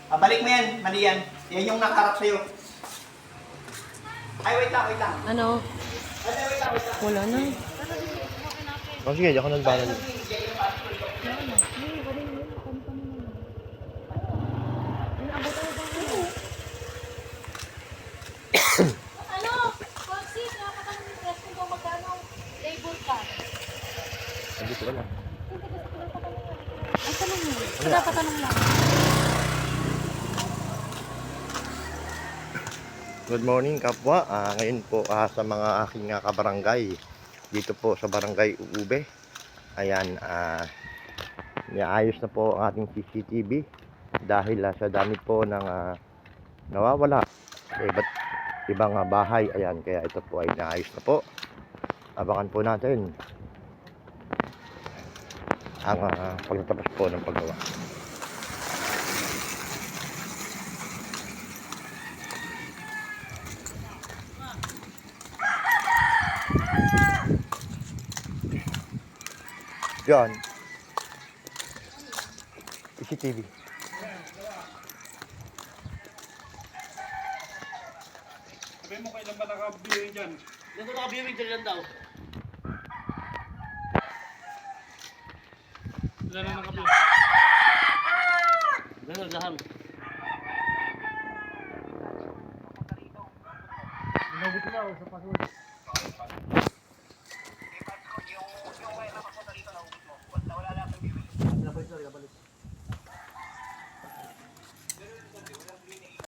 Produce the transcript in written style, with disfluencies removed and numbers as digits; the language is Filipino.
Balik mo yan, mali yan. Yan yung nakaharap sa'yo. Ay, wait lang, wait lang. Ano? Ay, wait lang, wait lang. Wala na. Oh, sige, ako nagbanan. Ano? Konsi, nakakatang ng press kung magkano labor ka. Hindi ko alam. Ay, tanong mo. Dapat tanong lang. Good morning kapwa. Ngayon po sa mga aking kabarangay dito po sa barangay Uube. Ayan, niayos na po ang ating CCTV dahil sa dami po ng nawawala sa ibang bahay. Ayan, kaya ito po ay naayos na po. Abangan po natin ang pagtatapos po ng paggawa. Yan. CCTV. Sabi mo kailan ba naka-viewing dyan? Nandun naka-viewing dyan lang daw. Wala na naka-viewing. Ganun, lahan. Nabit na ako sa password. Nabalik.